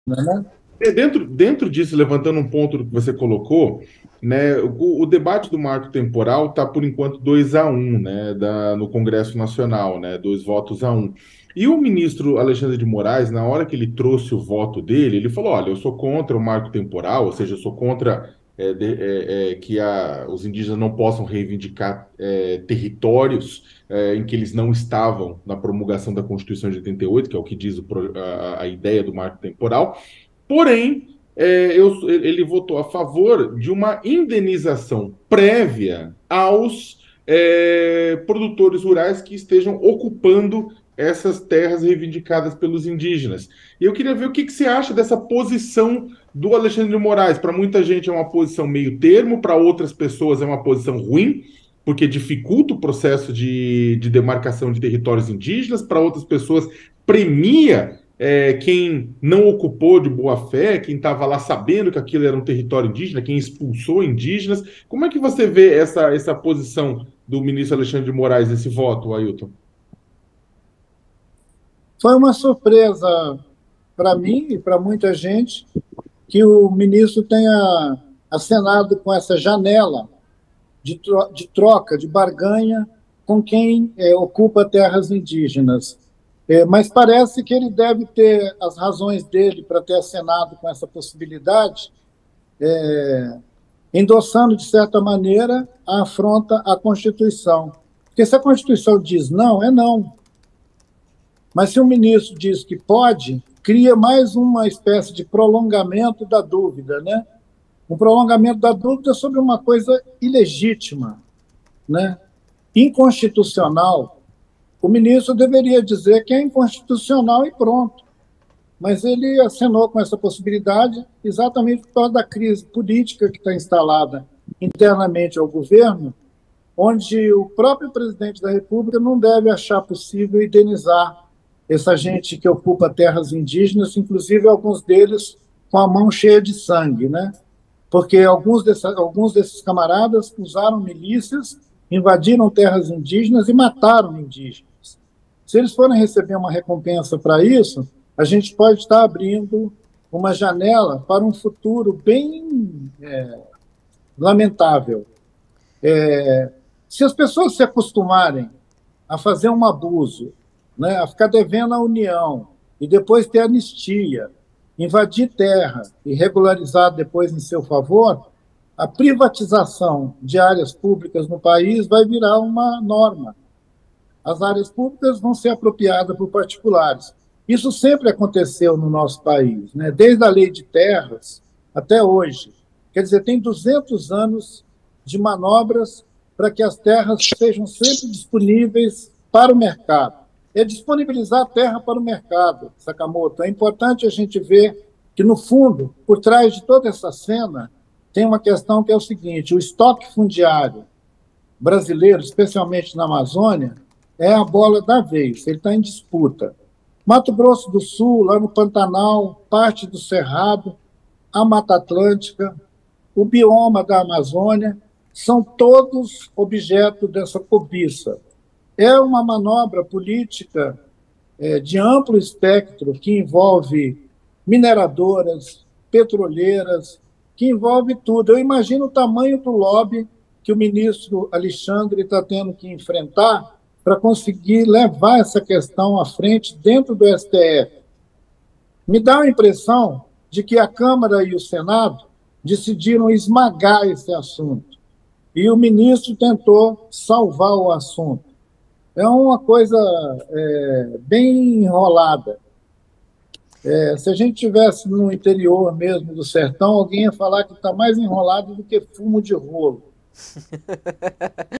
né? Dentro disso, levantando um ponto que você colocou, né, o debate do marco temporal está, por enquanto, 2-1, né, no Congresso Nacional, né, 2 votos a 1. E o ministro Alexandre de Moraes, na hora que ele trouxe o voto dele, ele falou: olha, eu sou contra o marco temporal, ou seja, eu sou contra que os indígenas não possam reivindicar territórios em que eles não estavam na promulgação da Constituição de 88, que é o que diz a ideia do marco temporal. Porém, ele votou a favor de uma indenização prévia aos produtores rurais que estejam ocupando essas terras reivindicadas pelos indígenas. E eu queria ver o que, que você acha dessa posição do Alexandre de Moraes. Para muita gente é uma posição meio termo, para outras pessoas é uma posição ruim, porque dificulta o processo de demarcação de territórios indígenas, para outras pessoas premia quem não ocupou de boa fé, quem estava lá sabendo que aquilo era um território indígena, quem expulsou indígenas. Como é que você vê essa posição do ministro Alexandre de Moraes, esse voto, Ailton? Foi uma surpresa para mim e para muita gente que o ministro tenha acenado com essa janela de troca, de barganha com quem ocupa terras indígenas. Mas parece que ele deve ter as razões dele para ter acenado com essa possibilidade, endossando, de certa maneira, a afronta à Constituição. Porque se a Constituição diz não, é não. Mas se o ministro diz que pode, cria mais uma espécie de prolongamento da dúvida, né? Um prolongamento da dúvida sobre uma coisa ilegítima, né? Inconstitucional. O ministro deveria dizer que é inconstitucional e pronto. Mas ele acenou com essa possibilidade exatamente por causa da crise política que está instalada internamente ao governo, onde o próprio presidente da República não deve achar possível indenizar essa gente que ocupa terras indígenas, inclusive alguns deles com a mão cheia de sangue, né? Porque alguns desses camaradas usaram milícias, invadiram terras indígenas e mataram indígenas. Se eles forem receber uma recompensa para isso, a gente pode estar abrindo uma janela para um futuro bem lamentável. Se as pessoas se acostumarem a fazer um abuso, né, a ficar devendo à União e depois ter anistia, invadir terra e regularizar depois em seu favor, a privatização de áreas públicas no país vai virar uma norma. As áreas públicas vão ser apropriadas por particulares. Isso sempre aconteceu no nosso país, né? Desde a lei de terras até hoje. Quer dizer, tem 200 anos de manobras para que as terras sejam sempre disponíveis para o mercado. É disponibilizar a terra para o mercado, Sakamoto. É importante a gente ver que, no fundo, por trás de toda essa cena, tem uma questão que é o seguinte: o estoque fundiário brasileiro, especialmente na Amazônia, é a bola da vez, ele está em disputa. Mato Grosso do Sul, lá no Pantanal, parte do Cerrado, a Mata Atlântica, o bioma da Amazônia, são todos objeto dessa cobiça. É uma manobra política de amplo espectro que envolve mineradoras, petroleiras, que envolve tudo. Eu imagino o tamanho do lobby que o ministro Alexandre está tendo que enfrentar para conseguir levar essa questão à frente dentro do STF. Me dá a impressão de que a Câmara e o Senado decidiram esmagar esse assunto. E o ministro tentou salvar o assunto. É uma coisa bem enrolada. Se a gente tivesse no interior mesmo do sertão, alguém ia falar que está mais enrolado do que fumo de rolo.